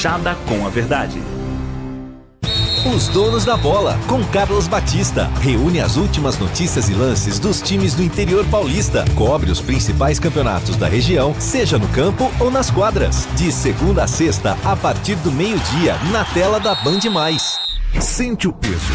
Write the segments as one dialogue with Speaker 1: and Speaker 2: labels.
Speaker 1: Fechada com a Verdade.
Speaker 2: Os Donos da Bola, com Carlos Batista. Reúne as últimas notícias e lances dos times do interior paulista. Cobre os principais campeonatos da região, seja no campo ou nas quadras. De segunda a sexta, a partir do meio-dia, na tela da Band+.
Speaker 3: Sente o peso.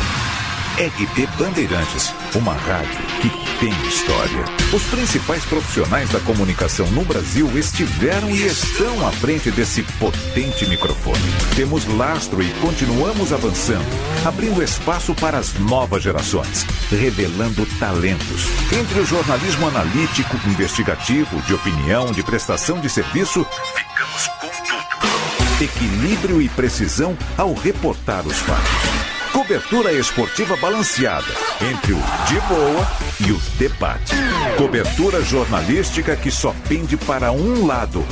Speaker 3: RP Bandeirantes, uma rádio que tem história. Os principais profissionais da comunicação no Brasil estiveram e estão à frente desse potente microfone. Temos lastro e continuamos avançando, abrindo espaço para as novas gerações, revelando talentos. Entre o jornalismo analítico, investigativo, de opinião, de prestação de serviço, ficamos com tudo. Equilíbrio e precisão ao reportar os fatos. Cobertura esportiva balanceada entre o de boa e o debate. Cobertura jornalística que só pende para um lado,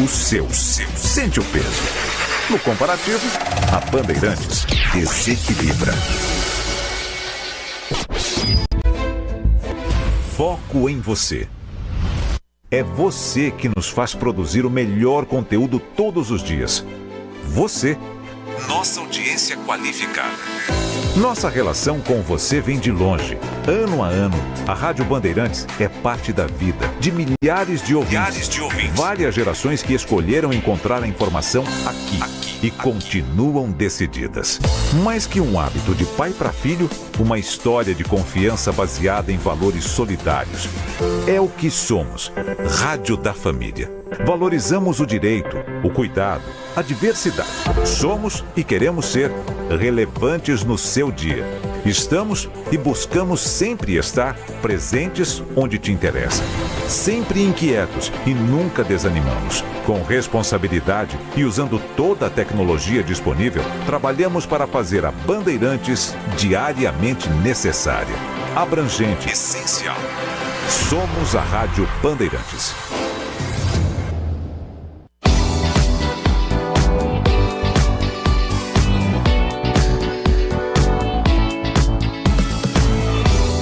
Speaker 3: o seu. Sente o peso. No comparativo, a Bandeirantes desequilibra. Foco em você. É você que nos faz produzir o melhor conteúdo todos os dias. Você. Nossa audiência qualificada. Nossa relação com você vem de longe. Ano a ano, a Rádio Bandeirantes é parte da vida de milhares de ouvintes. Várias gerações que escolheram encontrar a informação aqui e continuam decididas. Mais que um hábito de pai para filho, uma história de confiança baseada em valores solidários. É o que somos. Rádio da Família. Valorizamos o direito, o cuidado, a diversidade. Somos e queremos ser relevantes no seu dia. Estamos e buscamos sempre estar presentes onde te interessa. Sempre inquietos e nunca desanimamos. Com responsabilidade e usando toda a tecnologia disponível, trabalhamos para fazer a Bandeirantes diariamente necessária, abrangente, essencial. Somos a Rádio Bandeirantes.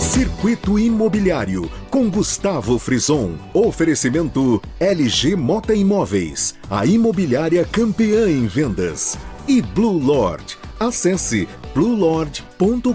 Speaker 4: Circuito Imobiliário, com Gustavo Frison. Oferecimento LG Mota Imóveis, a imobiliária campeã em vendas. E Blue Lord. Acesse bluelord.com.br.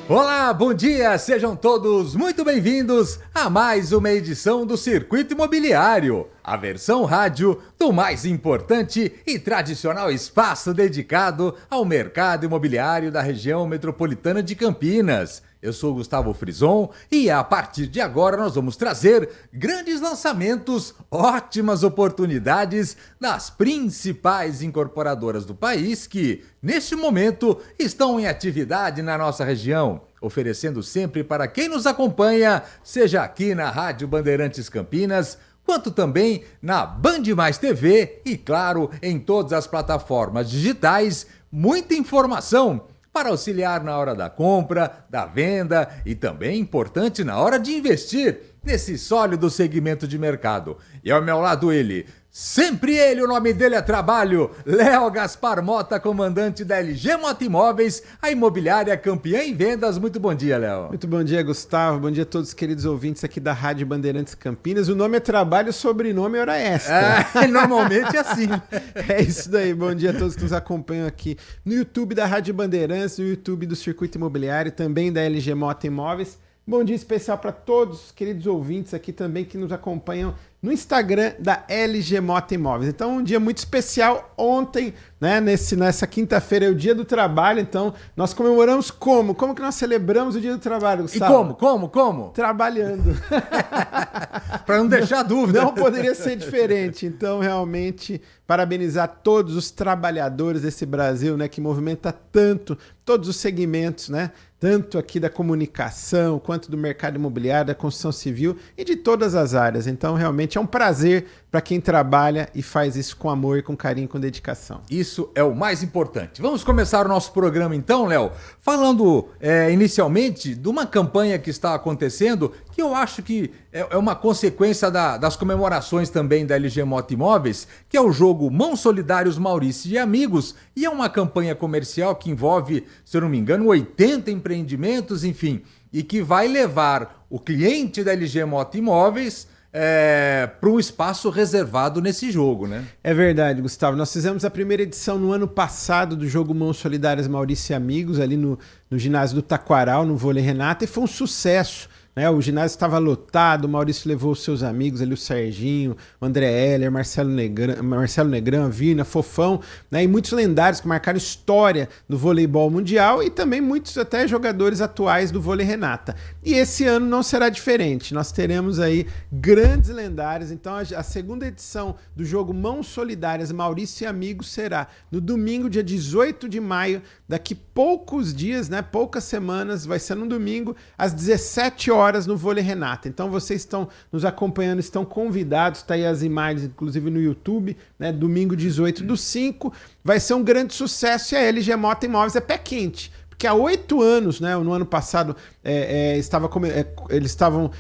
Speaker 5: Olá, bom dia! Sejam todos muito bem-vindos a mais uma edição do Circuito Imobiliário, a versão rádio do mais importante e tradicional espaço dedicado ao mercado imobiliário da região metropolitana de Campinas. Eu sou Gustavo Frison e a partir de agora nós vamos trazer grandes lançamentos, ótimas oportunidades das principais incorporadoras do país que, neste momento, estão em atividade na nossa região, oferecendo sempre para quem nos acompanha, seja aqui na Rádio Bandeirantes Campinas, quanto também na Band Mais TV e, claro, em todas as plataformas digitais, muita informação para auxiliar na hora da compra, da venda e também importante na hora de investir nesse sólido segmento de mercado. E ao meu lado ele, sempre ele, o nome dele é trabalho, Léo Gaspar Mota, comandante da LG Mota Imóveis, a imobiliária campeã em vendas. Muito bom dia, Léo.
Speaker 6: Muito bom dia, Gustavo. Bom dia a todos os queridos ouvintes aqui da Rádio Bandeirantes Campinas. O nome é trabalho, o sobrenome é hora extra.
Speaker 5: Normalmente é assim.
Speaker 6: É isso daí. Bom dia a todos que nos acompanham aqui no YouTube da Rádio Bandeirantes, no YouTube do Circuito Imobiliário, também da LG Mota Imóveis. Bom dia especial para todos os queridos ouvintes aqui também que nos acompanham no Instagram da LG Mota Imóveis. Então, um dia muito especial ontem, né? Nessa quinta-feira é o Dia do Trabalho, então nós comemoramos como? Como que nós celebramos o Dia do Trabalho, Gustavo?
Speaker 5: E como?
Speaker 6: Trabalhando.
Speaker 5: Para não deixar dúvida.
Speaker 6: Não poderia ser diferente. Então, realmente, parabenizar todos os trabalhadores desse Brasil, né? Que movimenta tanto, todos os segmentos, né? Tanto aqui da comunicação, quanto do mercado imobiliário, da construção civil e de todas as áreas. Então, realmente é um prazer para quem trabalha e faz isso com amor, com carinho, com dedicação.
Speaker 5: Isso é o mais importante. Vamos começar o nosso programa então, Léo, falando inicialmente de uma campanha que está acontecendo, que eu acho que é uma consequência das comemorações também da LG Mota Imóveis, que é o jogo Mãos Solidários Maurício e Amigos, e é uma campanha comercial que envolve, se eu não me engano, 80 empreendimentos, enfim, e que vai levar o cliente da LG Mota Imóveis para um espaço reservado nesse jogo, né?
Speaker 6: É verdade, Gustavo. Nós fizemos a primeira edição no ano passado do jogo Mãos Solidárias Maurício e Amigos, ali no ginásio do Taquaral, no Vôlei Renata, e foi um sucesso. O ginásio estava lotado, o Maurício levou os seus amigos ali, o Serginho, o André Heller, Marcelo Negrão, Vina, Fofão, né, e muitos lendários que marcaram história no voleibol mundial e também muitos até jogadores atuais do vôlei Renata. E esse ano não será diferente, nós teremos aí grandes lendários, então a segunda edição do jogo Mãos Solidárias Maurício e Amigos será no domingo, dia 18 de maio, daqui poucos dias, né, poucas semanas, vai ser no domingo, às 17 horas no Vôlei Renata. Então vocês estão nos acompanhando, estão convidados, tá aí as imagens, inclusive no YouTube, né? Domingo 18/5, vai ser um grande sucesso e a LG Mota Imóveis é pé quente. Porque há 8 anos, né, no ano passado, eles estavam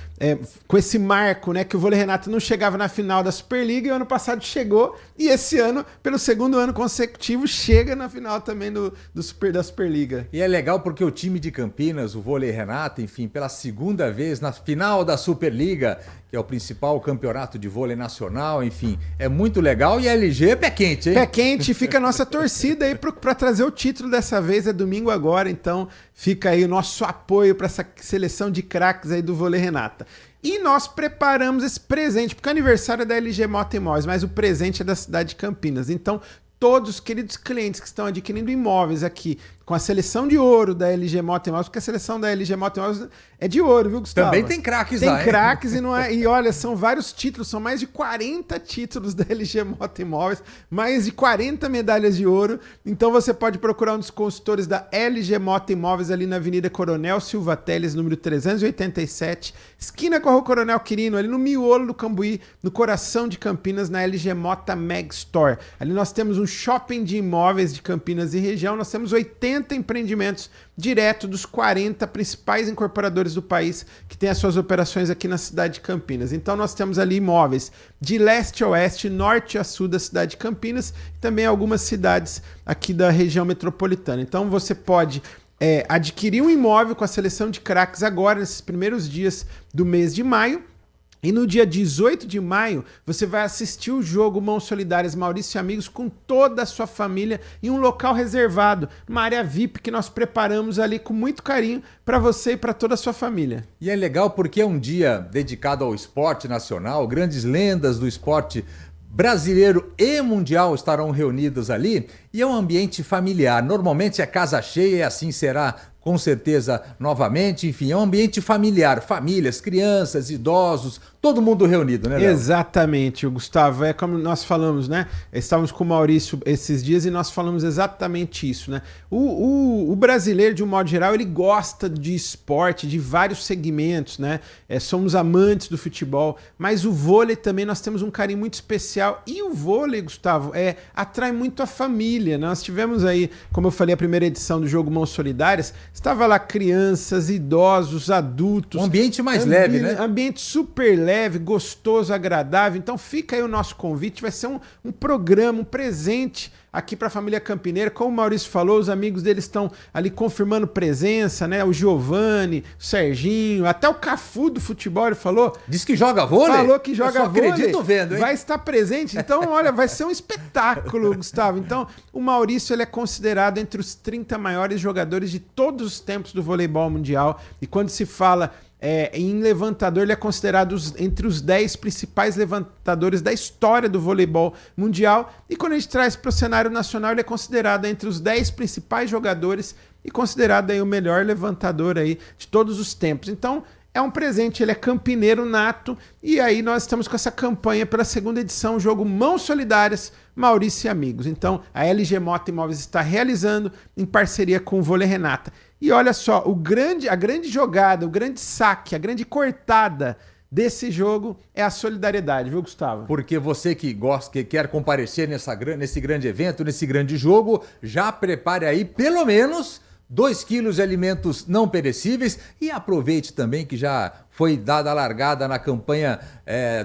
Speaker 6: com esse marco, né, que o Vôlei Renata não chegava na final da Superliga, e o ano passado chegou, e esse ano, pelo segundo ano consecutivo, chega na final também da Superliga.
Speaker 5: E é legal porque o time de Campinas, o Vôlei Renata, enfim, pela segunda vez na final da Superliga, que é o principal campeonato de vôlei nacional, enfim, é muito legal, e a LG é pé quente, hein?
Speaker 6: Pé quente, fica a nossa torcida aí para trazer o título dessa vez, é domingo agora, então fica aí o nosso apoio para essa seleção de craques aí do Vôlei Renata. E nós preparamos esse presente, porque o aniversário é da LG Mota Imóveis, mas o presente é da cidade de Campinas. Então, todos os queridos clientes que estão adquirindo imóveis aqui com a seleção de ouro da LG Mota Imóveis, porque a seleção da LG Mota Imóveis é de ouro, viu, Gustavo?
Speaker 5: Também tem craques
Speaker 6: lá,
Speaker 5: hein?
Speaker 6: Tem craques e olha, são vários títulos, são mais de 40 títulos da LG Mota Imóveis, mais de 40 medalhas de ouro. Então você pode procurar um dos consultores da LG Mota Imóveis ali na Avenida Coronel Silva Teles, número 387, esquina com a Rua Coronel Quirino, ali no miolo do Cambuí, no coração de Campinas, na LG Mota Mag Store. Ali nós temos um shopping de imóveis de Campinas e região, nós temos 80 empreendimentos direto dos 40 principais incorporadores do país que têm as suas operações aqui na cidade de Campinas. Então nós temos ali imóveis de leste a oeste, norte a sul da cidade de Campinas e também algumas cidades aqui da região metropolitana. Então você pode adquirir um imóvel com a seleção de craques agora, nesses primeiros dias do mês de maio. E no dia 18 de maio, você vai assistir o jogo Mãos Solidárias Maurício e Amigos com toda a sua família em um local reservado, uma área VIP que nós preparamos ali com muito carinho para você e para toda a sua família.
Speaker 5: E é legal porque é um dia dedicado ao esporte nacional, grandes lendas do esporte brasileiro e mundial estarão reunidos ali, e é um ambiente familiar. Normalmente é casa cheia e assim será com certeza novamente, enfim, é um ambiente familiar, famílias, crianças, idosos, todo mundo reunido, né, Léo?
Speaker 6: Exatamente, Gustavo, é como nós falamos, né? Estávamos com o Maurício esses dias e nós falamos exatamente isso, né? O brasileiro, de um modo geral, ele gosta de esporte, de vários segmentos, né? Somos amantes do futebol, mas o vôlei também nós temos um carinho muito especial, e o vôlei, Gustavo, atrai muito a família. Nós tivemos aí, como eu falei, a primeira edição do jogo Mãos Solidárias, estava lá crianças, idosos, adultos.
Speaker 5: Um ambiente mais leve, né?
Speaker 6: Ambiente super leve, gostoso, agradável. Então fica aí o nosso convite, vai ser um programa, um presente aqui para a família campineira. Como o Maurício falou, os amigos dele estão ali confirmando presença, né? O Giovani, o Serginho, até o Cafu do futebol, ele falou.
Speaker 5: Diz que joga vôlei?
Speaker 6: Falou que joga vôlei.
Speaker 5: Acredito vendo, hein?
Speaker 6: Vai estar presente. Então, olha, vai ser um espetáculo, Gustavo. Então, o Maurício, ele é considerado entre os 30 maiores jogadores de todos os tempos do voleibol mundial. E quando se fala em levantador, ele é considerado entre os 10 principais levantadores da história do voleibol mundial. E quando a gente traz para o cenário nacional, ele é considerado entre os 10 principais jogadores e considerado aí o melhor levantador aí de todos os tempos. Então, é um presente, ele é campineiro nato. E aí nós estamos com essa campanha pela segunda edição, o jogo Mãos Solidárias, Maurício e Amigos. Então, a LG Mota Imóveis está realizando em parceria com o Vôlei Renata. E olha só, a grande jogada, o grande saque, a grande cortada desse jogo é a solidariedade, viu, Gustavo?
Speaker 5: Porque você que gosta, que quer comparecer nesse grande evento, nesse grande jogo, já prepare aí pelo menos 2 quilos de alimentos não perecíveis, e aproveite também que já foi dada a largada na campanha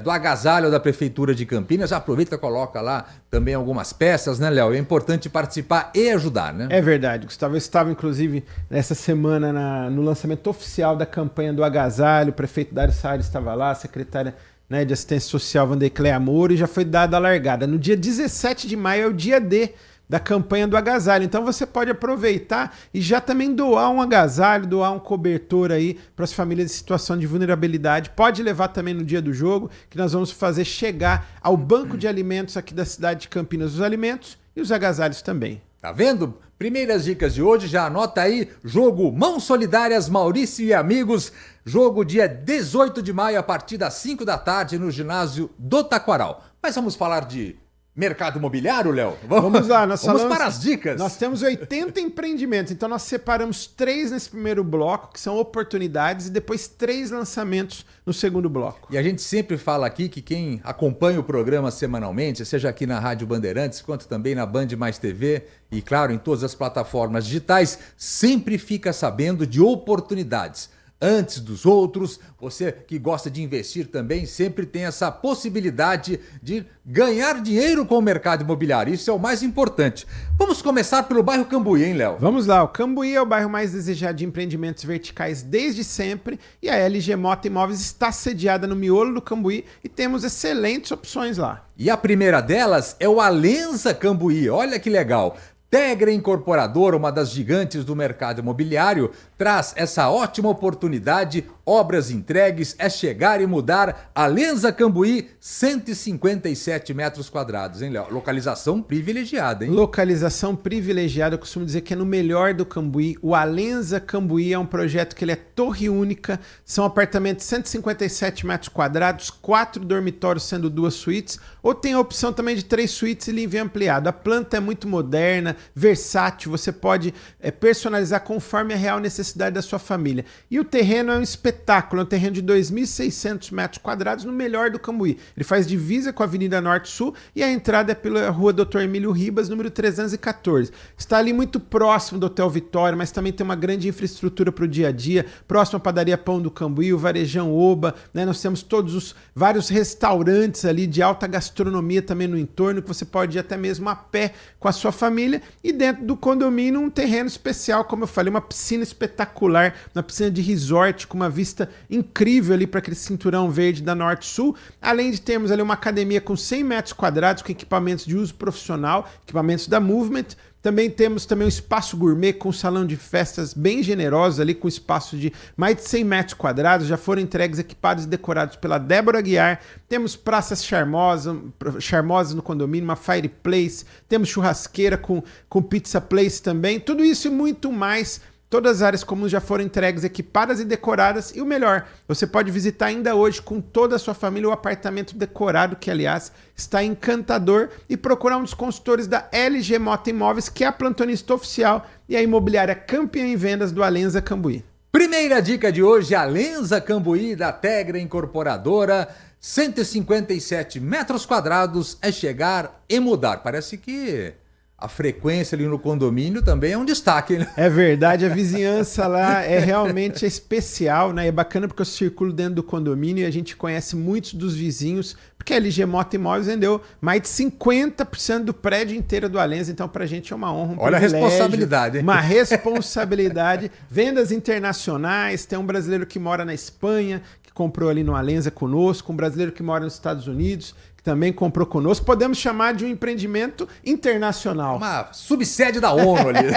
Speaker 5: do agasalho da Prefeitura de Campinas. Aproveita e coloca lá também algumas peças, né, Léo? É importante participar e ajudar, né?
Speaker 6: É verdade, Gustavo. Eu estava, inclusive, nessa semana no lançamento oficial da campanha do agasalho. O prefeito Dário Salles estava lá, a secretária né, de assistência social Vanderlei Amor e já foi dada a largada. No dia 17 de maio é o dia D da campanha do agasalho. Então você pode aproveitar e já também doar um agasalho, doar um cobertor aí para as famílias em situação de vulnerabilidade. Pode levar também no dia do jogo, que nós vamos fazer chegar ao banco de alimentos aqui da cidade de Campinas os alimentos e os agasalhos também.
Speaker 5: Tá vendo? Primeiras dicas de hoje, já anota aí, jogo Mãos Solidárias Maurício e Amigos, jogo dia 18 de maio a partir das 5 da tarde no ginásio do Taquaral. Mas vamos falar de mercado imobiliário, Léo?
Speaker 6: Vamos lá,
Speaker 5: vamos para as dicas.
Speaker 6: Nós temos 80 empreendimentos, então nós separamos 3 nesse primeiro bloco, que são oportunidades, e depois 3 lançamentos no segundo bloco.
Speaker 5: E a gente sempre fala aqui que quem acompanha o programa semanalmente, seja aqui na Rádio Bandeirantes, quanto também na Band Mais TV e, claro, em todas as plataformas digitais, sempre fica sabendo de oportunidades. Antes dos outros, você que gosta de investir também sempre tem essa possibilidade de ganhar dinheiro com o mercado imobiliário. Isso é o mais importante. Vamos começar pelo bairro Cambuí, hein, Léo?
Speaker 6: Vamos lá, o Cambuí é o bairro mais desejado de empreendimentos verticais desde sempre e a LG Mota Imóveis está sediada no miolo do Cambuí e temos excelentes opções lá.
Speaker 5: E a primeira delas é o Alenza Cambuí. Olha que legal! Tegra Incorporadora, uma das gigantes do mercado imobiliário, traz essa ótima oportunidade. Obras entregues, é chegar e mudar. Alenza Cambuí, 157 metros quadrados, hein, Léo? Localização privilegiada, hein?
Speaker 6: Localização privilegiada, eu costumo dizer que é no melhor do Cambuí. O Alenza Cambuí é um projeto que ele é torre única, são apartamentos de 157 metros quadrados, 4 dormitórios sendo 2 suítes, ou tem a opção também de 3 suítes e living ampliado. A planta é muito moderna, versátil, você pode personalizar conforme a real necessidade da sua família. E o terreno é um espetáculo, é um terreno de 2.600 metros quadrados no melhor do Cambuí. Ele faz divisa com a Avenida Norte-Sul e a entrada é pela rua Dr. Emílio Ribas, número 314. Está ali muito próximo do Hotel Vitória, mas também tem uma grande infraestrutura para o dia a dia, próximo à padaria Pão do Cambuí, o Varejão Oba, né? Nós temos todos os vários restaurantes ali de alta gastronomia também no entorno, que você pode ir até mesmo a pé com a sua família. E dentro do condomínio um terreno especial, como eu falei, uma piscina espetacular, uma piscina de resort com uma vista incrível ali para aquele cinturão verde da Norte-Sul, além de termos ali uma academia com 100 metros quadrados com equipamentos de uso profissional, equipamentos da Movement. Também temos um espaço gourmet com um salão de festas bem generoso ali, com espaço de mais de 100 metros quadrados, já foram entregues, equipados e decorados pela Débora Guiar. Temos praças charmosas no condomínio, uma fireplace, temos churrasqueira com pizza place também, tudo isso e muito mais. Todas as áreas comuns já foram entregues, equipadas e decoradas. E o melhor, você pode visitar ainda hoje com toda a sua família o apartamento decorado, que aliás está encantador, e procurar um dos consultores da LG Mota Imóveis, que é a plantonista oficial e a imobiliária campeã em vendas do Alenza Cambuí.
Speaker 5: Primeira dica de hoje, Alenza Cambuí, da Tegra Incorporadora, 157 metros quadrados, é chegar e mudar. Parece que a frequência ali no condomínio também é um destaque, né?
Speaker 6: É verdade, a vizinhança lá é realmente especial, né? É bacana porque eu circulo dentro do condomínio e a gente conhece muitos dos vizinhos, porque a LG Mota Imóveis vendeu mais de 50% do prédio inteiro do Alenza, então pra gente é uma honra,
Speaker 5: Olha a responsabilidade, hein?
Speaker 6: Uma responsabilidade. Vendas internacionais, tem um brasileiro que mora na Espanha, que comprou ali no Alenza conosco, um brasileiro que mora nos Estados Unidos, também comprou conosco. Podemos chamar de um empreendimento internacional.
Speaker 5: Uma subsede da ONU ali.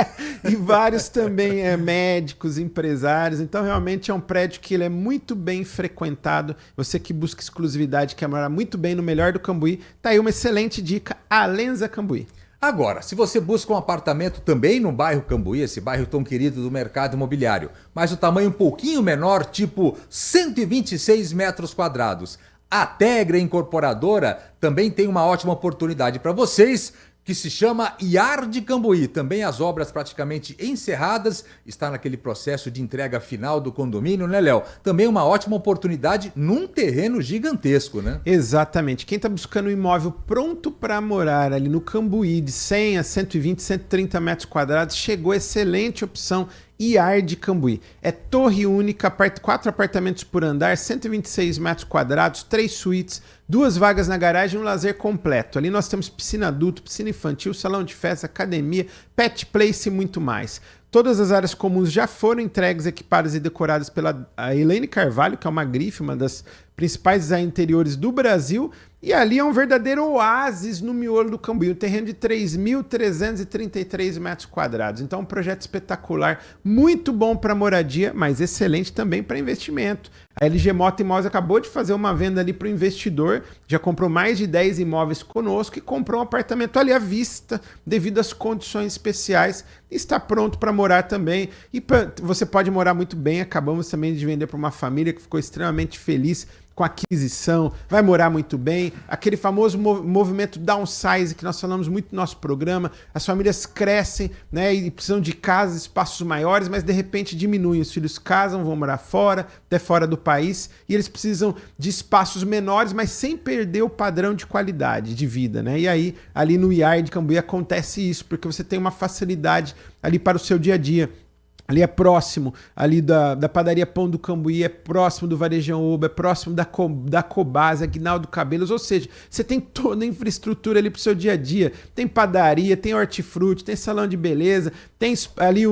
Speaker 6: E vários também médicos, empresários. Então, realmente é um prédio que ele é muito bem frequentado. Você que busca exclusividade, quer morar muito bem no melhor do Cambuí, tá aí uma excelente dica, Alenza Cambuí.
Speaker 5: Agora, se você busca um apartamento também no bairro Cambuí, esse bairro tão querido do mercado imobiliário, mas o tamanho um pouquinho menor, tipo 126 metros quadrados, a Tegra Incorporadora também tem uma ótima oportunidade para vocês, que se chama Yard Cambuí. Também as obras praticamente encerradas, está naquele processo de entrega final do condomínio, né, Léo? Também uma ótima oportunidade num terreno gigantesco, né?
Speaker 6: Exatamente. Quem está buscando um imóvel pronto para morar ali no Cambuí, de 100 a 120, 130 metros quadrados, chegou a excelente opção. Yard Cambuí. É torre única, 4 apartamentos por andar, 126 metros quadrados, 3 suítes, 2 vagas na garagem e um lazer completo. Ali nós temos piscina adulto, piscina infantil, salão de festa, academia, pet place e muito mais. Todas as áreas comuns já foram entregues, equipadas e decoradas pela Elaine Carvalho, que é uma grife, uma das principais designers interiores do Brasil. E ali é um verdadeiro oásis no miolo do Cambuí, um terreno de 3.333 metros quadrados. Então, um projeto espetacular, muito bom para moradia, mas excelente também para investimento. A LG Mota Imóveis acabou de fazer uma venda ali para o investidor, já comprou mais de 10 imóveis conosco e comprou um apartamento ali à vista, devido às condições especiais, e está pronto para morar também. E você pode morar muito bem. Acabamos também de vender para uma família que ficou extremamente feliz com a aquisição, vai morar muito bem. Aquele famoso movimento downsize que nós falamos muito no nosso programa, as famílias crescem, né, e precisam de casas, espaços maiores, mas de repente diminuem. Os filhos casam, vão morar fora, até fora do país, e eles precisam de espaços menores, mas sem perder o padrão de qualidade de vida, né? E aí, ali no IAR de Cambuí acontece isso, porque você tem uma facilidade ali para o seu dia a dia. Ali é próximo ali da padaria Pão do Cambuí, é próximo do Varejão Oba, é próximo da Cobasa, Aguinaldo Cabelos, ou seja, você tem toda a infraestrutura ali para o seu dia a dia. Tem padaria, tem hortifruti, tem salão de beleza, tem ali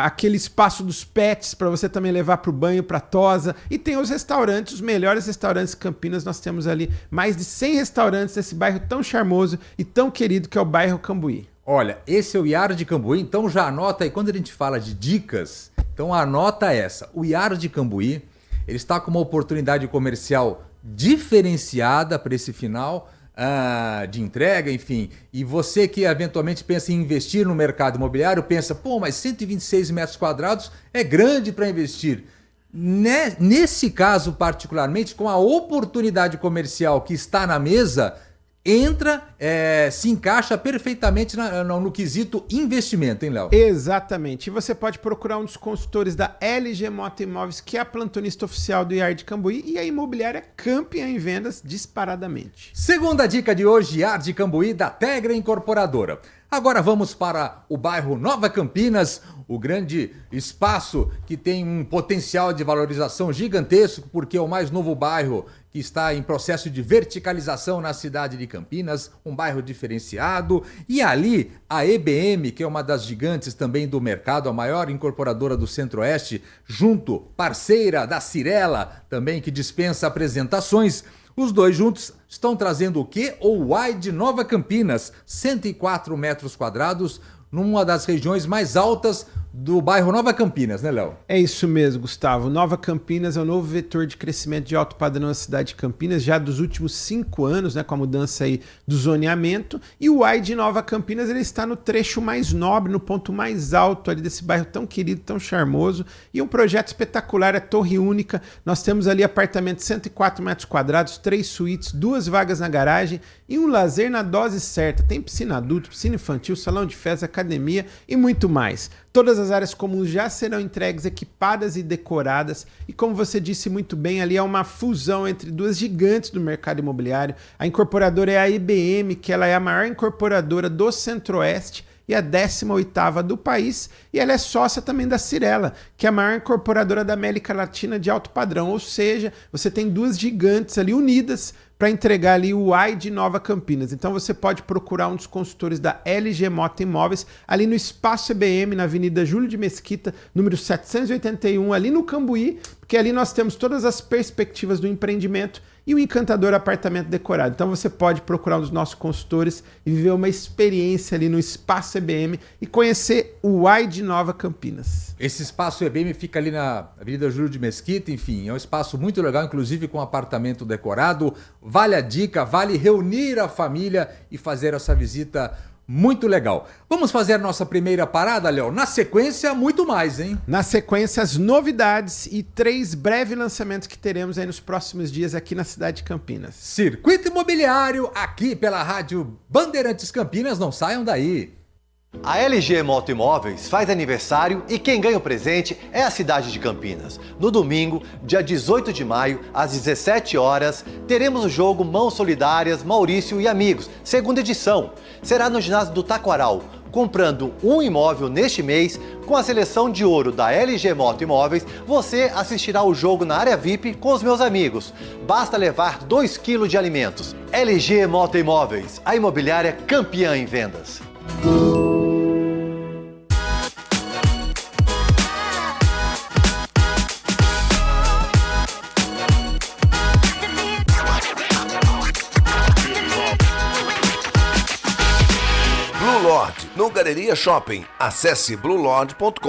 Speaker 6: aquele espaço dos pets para você também levar para o banho, para a tosa, e tem os restaurantes, os melhores restaurantes de Campinas. Nós temos ali mais de 100 restaurantes nesse bairro tão charmoso e tão querido que é o bairro Cambuí.
Speaker 5: Olha, esse é o IAR de Cambuí, então já anota aí, quando a gente fala de dicas, então anota essa. O IAR de Cambuí, ele está com uma oportunidade comercial diferenciada para esse final de entrega, enfim. E você que eventualmente pensa em investir no mercado imobiliário, pensa, pô, mas 126 metros quadrados é grande para investir. Nesse caso particularmente, com a oportunidade comercial que está na mesa, se encaixa perfeitamente no quesito investimento, hein, Léo?
Speaker 6: Exatamente. E você pode procurar um dos consultores da LG Mota Imóveis, que é a plantonista oficial do IAR de Cambuí e a imobiliária campeã em vendas disparadamente.
Speaker 5: Segunda dica de hoje, IAR de Cambuí, da Tegra Incorporadora. Agora vamos para o bairro Nova Campinas, o grande espaço que tem um potencial de valorização gigantesco, porque é o mais novo bairro que está em processo de verticalização na cidade de Campinas, um bairro diferenciado. E ali a EBM, que é uma das gigantes também do mercado, a maior incorporadora do Centro-Oeste, junto, parceira da Cirela, também que dispensa apresentações. Os dois juntos estão trazendo o quê? O Y de Nova Campinas, 104 metros quadrados, numa das regiões mais altas do bairro Nova Campinas, né, Léo?
Speaker 6: É isso mesmo, Gustavo. Nova Campinas é o novo vetor de crescimento de alto padrão na cidade de Campinas, já dos últimos 5 anos, né, com a mudança aí do zoneamento. E o Y de Nova Campinas, ele está no trecho mais nobre, no ponto mais alto ali desse bairro tão querido, tão charmoso. E um projeto espetacular, é torre única. Nós temos ali apartamento de 104 metros quadrados, 3 suítes, 2 vagas na garagem e um lazer na dose certa. Tem piscina adulto, piscina infantil, salão de festa, academia e muito mais. Todas as áreas comuns já serão entregues, equipadas e decoradas. E como você disse muito bem, ali é uma fusão entre duas gigantes do mercado imobiliário. A incorporadora é a IBM, que ela é a maior incorporadora do Centro-Oeste e a 18ª do país. E ela é sócia também da Cirela, que é a maior incorporadora da América Latina de alto padrão. Ou seja, você tem duas gigantes ali unidas para entregar ali o Y de Nova Campinas. Então você pode procurar um dos consultores da LG Mota Imóveis ali no Espaço EBM, na Avenida Júlio de Mesquita, número 781, ali no Cambuí, porque ali nós temos todas as perspectivas do empreendimento e um encantador apartamento decorado. Então você pode procurar um dos nossos consultores e viver uma experiência ali no Espaço EBM e conhecer o Y de Nova Campinas.
Speaker 5: Esse Espaço EBM fica ali na Avenida Júlio de Mesquita, enfim, é um espaço muito legal, inclusive com apartamento decorado. Vale a dica, vale reunir a família e fazer essa visita muito legal. Vamos fazer a nossa primeira parada, Léo? Na sequência, muito mais, hein?
Speaker 6: Na sequência, as novidades e 3 breves lançamentos que teremos aí nos próximos dias aqui na cidade de Campinas.
Speaker 5: Circuito Imobiliário, aqui pela Rádio Bandeirantes Campinas, não saiam daí.
Speaker 1: A LG Mota Imóveis faz aniversário e quem ganha o presente é a cidade de Campinas. No domingo, dia 18 de maio, às 17 horas, teremos o jogo Mãos Solidárias Maurício e Amigos, segunda edição. Será no ginásio do Taquaral, Comprando um imóvel neste mês, com a seleção de ouro da LG Moto Imóveis, você assistirá ao jogo na área VIP com os meus amigos. Basta levar 2 kg de alimentos. LG Moto Imóveis, a imobiliária campeã em vendas.
Speaker 7: Blue Lord, no Galeria Shopping. Acesse bluelord.com.br.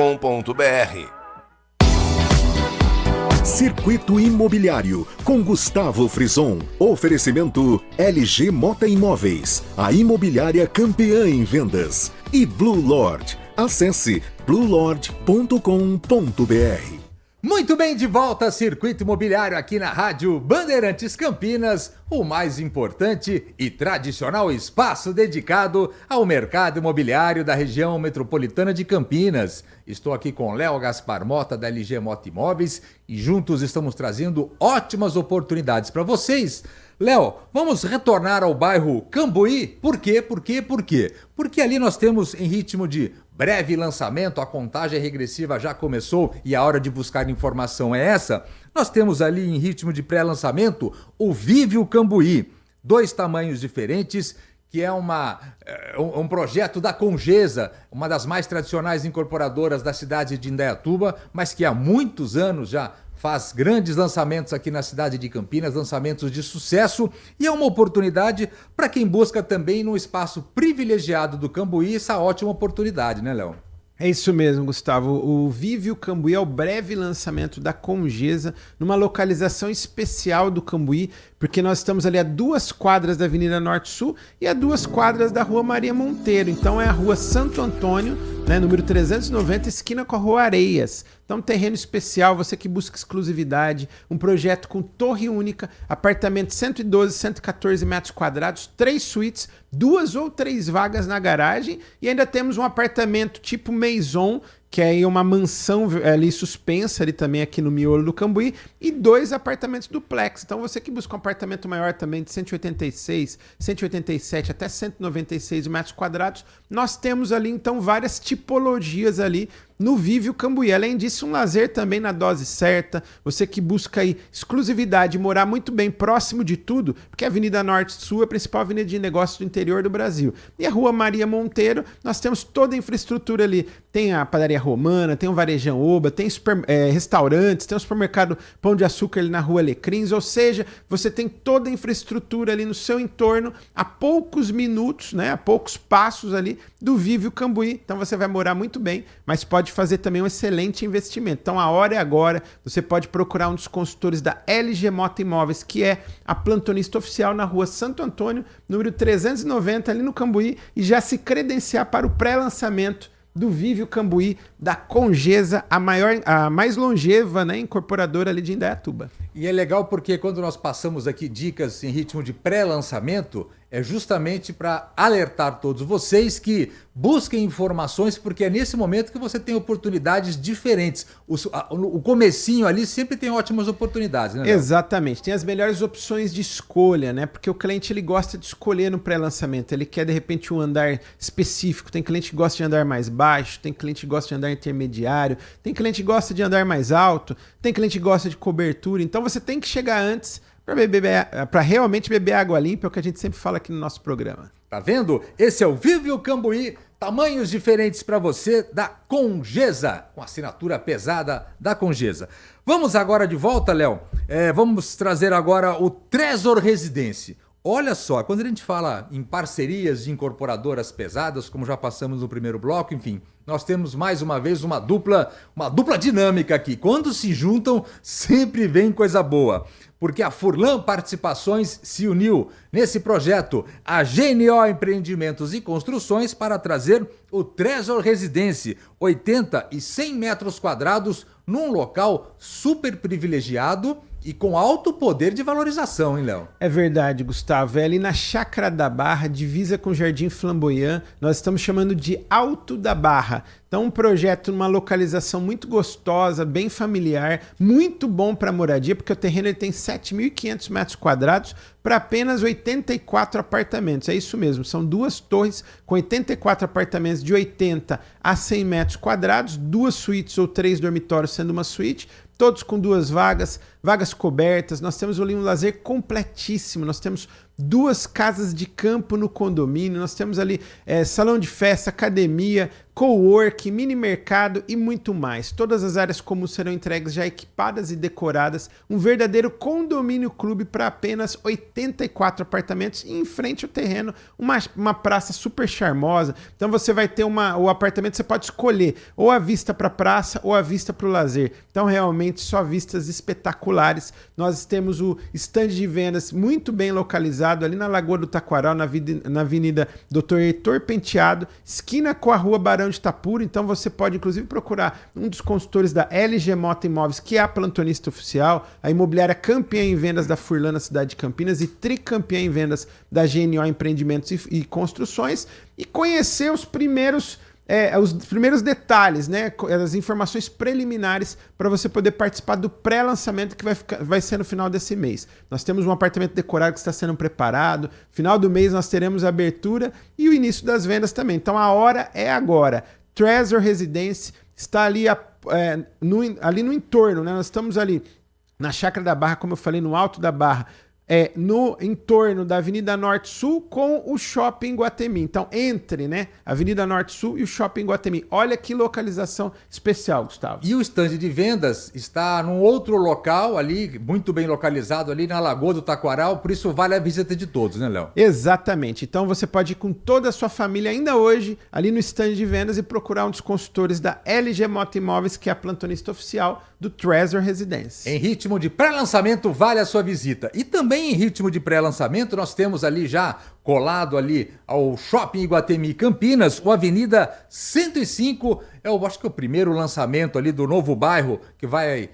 Speaker 4: Circuito Imobiliário, com Gustavo Frison. Oferecimento LG Mota Imóveis, a imobiliária campeã em vendas. E Blue Lord. Acesse bluelord.com.br.
Speaker 5: Muito bem, de volta a Circuito Imobiliário aqui na Rádio Bandeirantes Campinas, o mais importante e tradicional espaço dedicado ao mercado imobiliário da região metropolitana de Campinas. Estou aqui com Léo Gaspar Mota, da LG Moto Imóveis, e juntos estamos trazendo ótimas oportunidades para vocês. Léo, vamos retornar ao bairro Cambuí. Por quê? Porque ali nós temos, em ritmo de breve lançamento, a contagem regressiva já começou e a hora de buscar informação é essa. Nós temos ali, em ritmo de pré-lançamento, o Víveo Cambuí. 2 tamanhos diferentes, que é um projeto da Congesa, uma das mais tradicionais incorporadoras da cidade de Indaiatuba, mas que há muitos anos já faz grandes lançamentos aqui na cidade de Campinas, lançamentos de sucesso, e é uma oportunidade para quem busca também num espaço privilegiado do Cambuí essa ótima oportunidade, né, Léo?
Speaker 6: É isso mesmo, Gustavo. O Víveo Cambuí é o breve lançamento da Congesa, numa localização especial do Cambuí, porque nós estamos ali a 2 quadras da Avenida Norte-Sul e a 2 quadras da Rua Maria Monteiro. Então é a Rua Santo Antônio, né, número 390, esquina com a Rua Areias. Então, terreno especial, você que busca exclusividade, um projeto com torre única, apartamento 112, 114 metros quadrados, 3 suítes, 2 ou 3 vagas na garagem, e ainda temos um apartamento tipo Maison, que é aí uma mansão ali suspensa ali também aqui no miolo do Cambuí, e 2 apartamentos duplex. Então você que busca um apartamento maior também de 186, 187 até 196 metros quadrados, nós temos ali então várias tipologias ali no Víveo Cambuí. Além disso, um lazer também na dose certa, você que busca aí exclusividade, morar muito bem próximo de tudo, porque a Avenida Norte-Sul é a principal avenida de negócios do interior do Brasil. E a Rua Maria Monteiro, nós temos toda a infraestrutura ali, tem a padaria romana, tem o varejão Oba, tem restaurantes, tem o supermercado Pão de Açúcar ali na Rua Alecrins, ou seja, você tem toda a infraestrutura ali no seu entorno, a poucos minutos, né, a poucos passos ali do Víveo Cambuí. Então você vai morar muito bem, mas pode fazer também um excelente investimento. Então a hora é agora, você pode procurar um dos consultores da LG Moto Imóveis, que é a plantonista oficial na Rua Santo Antônio, número 390 ali no Cambuí, e já se credenciar para o pré-lançamento do Víveo Cambuí da Congesa, a mais longeva, né, incorporadora ali de Indaiatuba.
Speaker 5: E é legal porque quando nós passamos aqui dicas em ritmo de pré-lançamento, é justamente para alertar todos vocês que busquem informações, porque é nesse momento que você tem oportunidades diferentes. O comecinho ali sempre tem ótimas oportunidades, né, Léo?
Speaker 6: Exatamente, tem as melhores opções de escolha, né? Porque o cliente ele gosta de escolher no pré-lançamento, ele quer de repente um andar específico, tem cliente que gosta de andar mais baixo, tem cliente que gosta de andar intermediário, tem cliente que gosta de andar mais alto, tem cliente que gosta de cobertura, então você tem que chegar antes para realmente beber água limpa, é o que a gente sempre fala aqui no nosso programa.
Speaker 5: Tá vendo? Esse é o Víveo Cambuí, tamanhos diferentes para você da Congesa, com assinatura pesada da Congesa. Vamos agora de volta, Léo, vamos trazer agora o Trezor Residência. Olha só, quando a gente fala em parcerias de incorporadoras pesadas, como já passamos no primeiro bloco, enfim, nós temos mais uma vez uma dupla dinâmica aqui. Quando se juntam, sempre vem coisa boa. Porque a Furlan Participações se uniu nesse projeto, a GNO Empreendimentos e Construções, para trazer o Trezor Residência, 80 e 100 metros quadrados, num local super privilegiado, e com alto poder de valorização, hein, Léo?
Speaker 6: É verdade, Gustavo. É ali na Chácara da Barra, divisa com o Jardim Flamboyant, nós estamos chamando de Alto da Barra. Então, um projeto numa localização muito gostosa, bem familiar, muito bom para moradia, porque o terreno ele tem 7.500 metros quadrados para apenas 84 apartamentos. É isso mesmo, são 2 torres com 84 apartamentos de 80 a 100 metros quadrados, 2 suítes ou 3 dormitórios sendo uma suíte, todos com 2 vagas cobertas. Nós temos ali um lazer completíssimo, nós temos 2 casas de campo no condomínio, nós temos ali salão de festa, academia, coworking, mini mercado e muito mais. Todas as áreas comuns serão entregues já equipadas e decoradas, um verdadeiro condomínio clube para apenas 84 apartamentos e em frente ao terreno uma praça super charmosa. Então você vai ter o apartamento, você pode escolher ou a vista para a praça ou a vista para o lazer. Então realmente só vistas espetaculares. Nós temos o stand de vendas muito bem localizado ali na Lagoa do Taquaral, na Avenida Dr. Heitor Penteado, esquina com a Rua Barão de Itapura. Então você pode inclusive procurar um dos consultores da LG Mota Imóveis, que é a plantonista oficial, a imobiliária campeã em vendas da Furlan na cidade de Campinas e tricampeã em vendas da GNO Empreendimentos e Construções, e conhecer os primeiros detalhes, né, as informações preliminares para você poder participar do pré-lançamento que vai ser no final desse mês. Nós temos um apartamento decorado que está sendo preparado, final do mês nós teremos a abertura e o início das vendas também. Então a hora é agora. Treasure Residence está ali, ali no entorno, né? Nós estamos ali na Chácara da Barra, como eu falei, no Alto da Barra, no entorno da Avenida Norte-Sul com o Shopping Guatemi. Então, entre, né, Avenida Norte-Sul e o Shopping Guatemi. Olha que localização especial, Gustavo.
Speaker 5: E o stand de vendas está num outro local ali, muito bem localizado ali na Lagoa do Taquaral, por isso vale a visita de todos, né, Léo?
Speaker 6: Exatamente. Então, você pode ir com toda a sua família ainda hoje ali no stand de vendas e procurar um dos consultores da LG Mota Imóveis, que é a plantonista oficial do Treasure Residence.
Speaker 5: Em ritmo de pré-lançamento, vale a sua visita. E também em ritmo de pré-lançamento, nós temos ali já colado ali ao Shopping Iguatemi Campinas, o Avenida 105, acho que é o primeiro lançamento ali do novo bairro que vai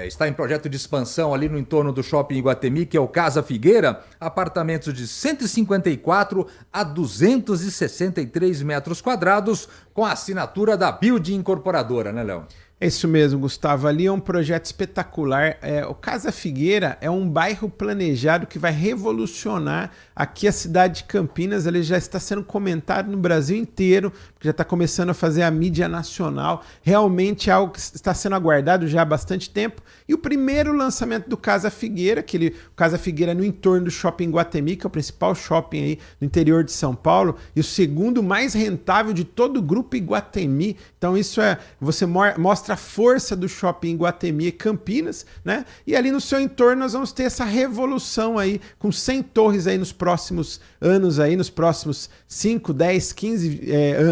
Speaker 5: estar em projeto de expansão ali no entorno do Shopping Iguatemi, que é o Casa Figueira, apartamentos de 154 a 263 metros quadrados, com a assinatura da Building Incorporadora, né, Léo?
Speaker 6: É isso mesmo, Gustavo. Ali é um projeto espetacular. O Casa Figueira é um bairro planejado que vai revolucionar aqui a cidade de Campinas. Ele já está sendo comentado no Brasil inteiro, porque já está começando a fazer a mídia nacional. Realmente é algo que está sendo aguardado já há bastante tempo. E o primeiro lançamento do Casa Figueira, o Casa Figueira no entorno do Shopping Guatemi, que é o principal shopping aí no interior de São Paulo, e o segundo mais rentável de todo o grupo Iguatemi. Então isso você mostra a força do Shopping Iguatemi e Campinas, né? E ali no seu entorno nós vamos ter essa revolução aí, com 100 torres aí nos próximos anos aí, nos próximos 5, 10, 15,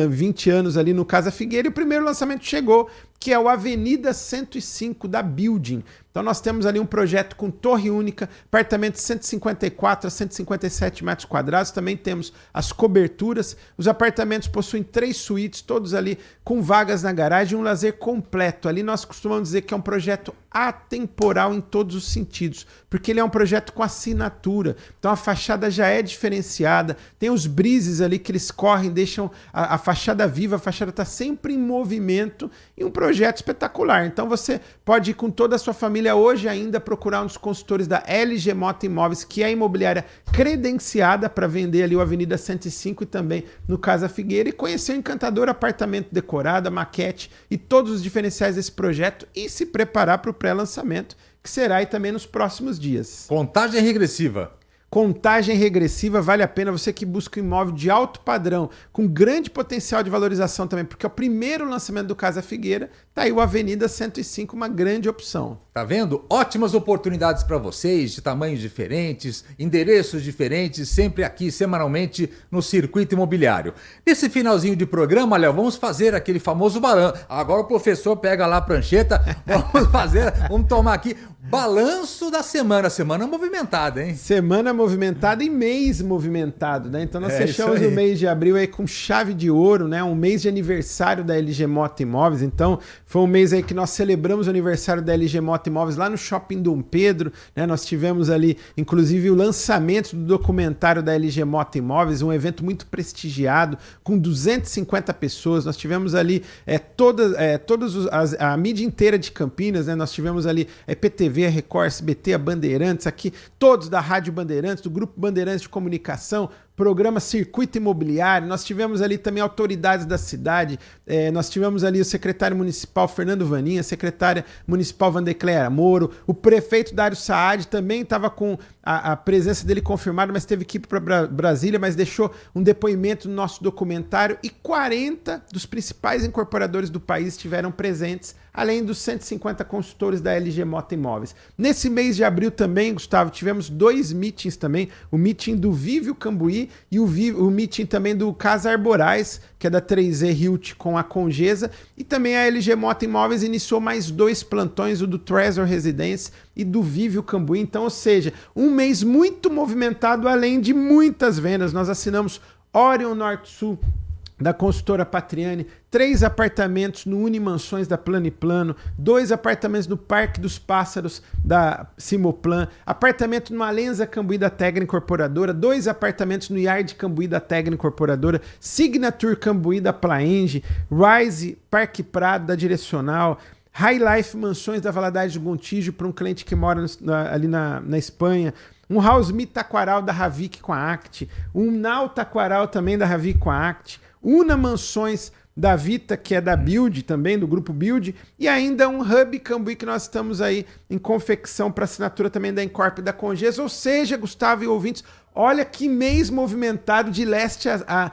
Speaker 6: 20 anos ali no Casa Figueira. E o primeiro lançamento chegou, que é o Avenida 105 da Building. Então nós temos ali um projeto com torre única, apartamento de 154 a 157 metros quadrados, também temos as coberturas, os apartamentos possuem 3 suítes, todos ali com vagas na garagem, um lazer completo. Ali nós costumamos dizer que é um projeto atemporal em todos os sentidos, porque ele é um projeto com assinatura, então a fachada já é diferenciada, tem os brises ali que eles correm, deixam a fachada viva, a fachada está sempre em movimento, e um projeto espetacular. Então você pode ir com toda a sua família hoje ainda procurar um dos consultores da LG Mota Imóveis, que é a imobiliária credenciada para vender ali o Avenida 105 e também no Casa Figueira, e conhecer o encantador apartamento decorado, a maquete e todos os diferenciais desse projeto e se preparar para o pré-lançamento, que será aí também nos próximos dias.
Speaker 5: Contagem regressiva.
Speaker 6: Contagem regressiva, vale a pena você que busca um imóvel de alto padrão, com grande potencial de valorização também, porque é o primeiro lançamento do Casa Figueira, tá aí o Avenida 105, uma grande opção.
Speaker 5: Tá vendo? Ótimas oportunidades para vocês, de tamanhos diferentes, endereços diferentes, sempre aqui, semanalmente, no Circuito Imobiliário. Nesse finalzinho de programa, Léo, vamos fazer aquele famoso balanço. Agora o professor pega lá a prancheta, vamos tomar aqui Balanço da semana movimentada, hein?
Speaker 6: Semana movimentada e mês movimentado, né? Então nós fechamos o mês de abril aí com chave de ouro, né? Um mês de aniversário da LG Moto Imóveis. Então foi um mês aí que nós celebramos o aniversário da LG Moto Imóveis lá no Shopping Dom Pedro, né? Nós tivemos ali, inclusive, o lançamento do documentário da LG Moto Imóveis, um evento muito prestigiado, com 250 pessoas. Nós tivemos ali a mídia inteira de Campinas, né? Nós tivemos ali PTV, a Record, SBT, a Bandeirantes, aqui todos da Rádio Bandeirantes, do Grupo Bandeirantes de Comunicação, programa Circuito Imobiliário. Nós tivemos ali também autoridades da cidade, nós tivemos ali o secretário municipal Fernando Vaninha, a secretária municipal Vandecléa Moro, o prefeito Dário Saad também estava com a presença dele confirmada, mas teve que ir para Brasília, mas deixou um depoimento no nosso documentário, e 40 dos principais incorporadores do país estiveram presentes, além dos 150 consultores da LG Moto Imóveis. Nesse mês de abril também, Gustavo, tivemos 2 meetings também, o meeting do Vívio Cambuí e o meeting também do Casa Arborais, que é da 3E Hilt com a Congesa, e também a LG Moto Imóveis iniciou mais 2 plantões, o do Treasure Residência e do Vívio Cambuí. Então, ou seja, um mês muito movimentado, além de muitas vendas. Nós assinamos Orion Norte Sul, da consultora Patriani, 3 apartamentos no Unimansões da Plano e Plano, 2 apartamentos no Parque dos Pássaros da Simoplan, apartamento no Alenza Cambuí da Tegna Incorporadora, 2 apartamentos no Yard Cambuí da Tegna Incorporadora, Signature Cambuí da Plaenge, Rise Parque Prado da Direcional, High Life Mansões da Valadares do Gontijo para um cliente que mora ali na Espanha, um House Me Taquaral da Ravic com a Act, um Nau Taquaral também da Ravic com a Act, Una Mansões da Vita, que é da Build também, do grupo Build, e ainda um Hub Cambuí que nós estamos aí em confecção para assinatura também da Incorp e da Congesa. Ou seja, Gustavo e ouvintes, olha que mês movimentado de leste a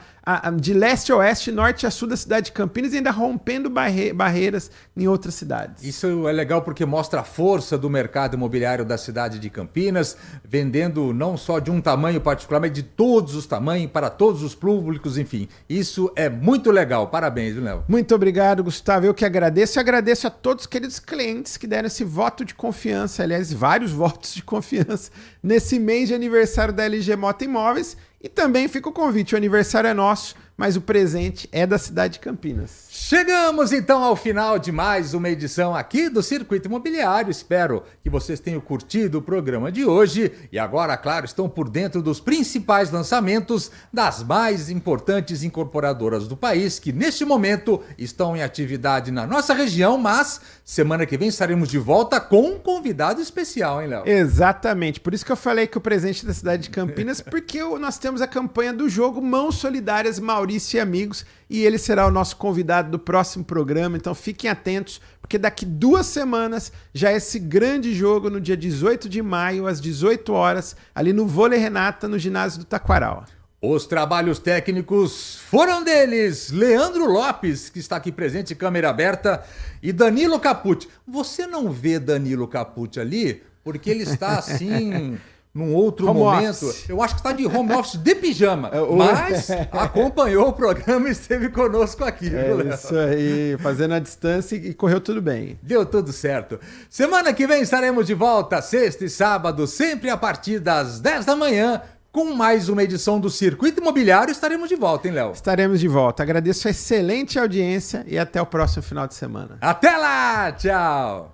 Speaker 6: oeste, norte a sul da cidade de Campinas, e ainda rompendo barreiras em outras cidades.
Speaker 5: Isso é legal porque mostra a força do mercado imobiliário da cidade de Campinas, vendendo não só de um tamanho particular, mas de todos os tamanhos, para todos os públicos, enfim. Isso é muito legal. Parabéns, viu, Léo?
Speaker 6: Muito obrigado, Gustavo. Eu que agradeço. E agradeço a todos os queridos clientes que deram esse voto de confiança, aliás, vários votos de confiança, nesse mês de aniversário da LG Moto Imóveis. E também fica o convite, o aniversário é nosso, mas o presente é da cidade de Campinas.
Speaker 5: Chegamos então ao final de mais uma edição aqui do Circuito Imobiliário. Espero que vocês tenham curtido o programa de hoje e agora, claro, estão por dentro dos principais lançamentos das mais importantes incorporadoras do país, que neste momento estão em atividade na nossa região, mas semana que vem estaremos de volta com um convidado especial, hein, Léo?
Speaker 6: Exatamente, por isso que eu falei que o presente é da cidade de Campinas, porque nós temos a campanha do jogo Mãos Solidárias Maurício e Amigos, e ele será o nosso convidado do próximo programa, então fiquem atentos, porque daqui 2 semanas já é esse grande jogo no dia 18 de maio, às 18 horas, ali no Vôlei Renata, no ginásio do Taquaral.
Speaker 5: Os trabalhos técnicos foram deles, Leandro Lopes, que está aqui presente, câmera aberta, e Danilo Capucci. Você não vê Danilo Capucci ali, porque ele está assim... num outro momento, eu acho que está de home office de pijama, mas acompanhou o programa e esteve conosco aqui.
Speaker 6: Isso aí, fazendo a distância e correu tudo bem.
Speaker 5: Deu tudo certo. Semana que vem estaremos de volta, sexta e sábado, sempre a partir das 10 da manhã, com mais uma edição do Circuito Imobiliário. Estaremos de volta, hein, Léo?
Speaker 6: Estaremos de volta. Agradeço a excelente audiência e até o próximo final de semana.
Speaker 5: Até lá! Tchau!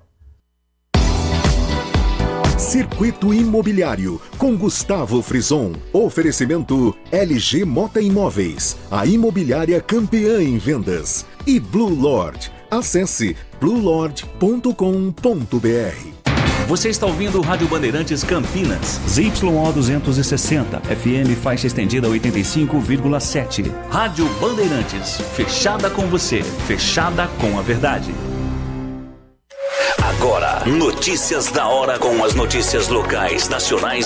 Speaker 4: Circuito Imobiliário, com Gustavo Frison. Oferecimento LG Moto Imóveis, a imobiliária campeã em vendas. E Blue Lord. Acesse bluelord.com.br.
Speaker 8: Você está ouvindo o Rádio Bandeirantes Campinas, ZYO 260, FM faixa estendida 85,7. Rádio Bandeirantes, fechada com você, fechada com a verdade. Agora, notícias da hora com as notícias locais, nacionais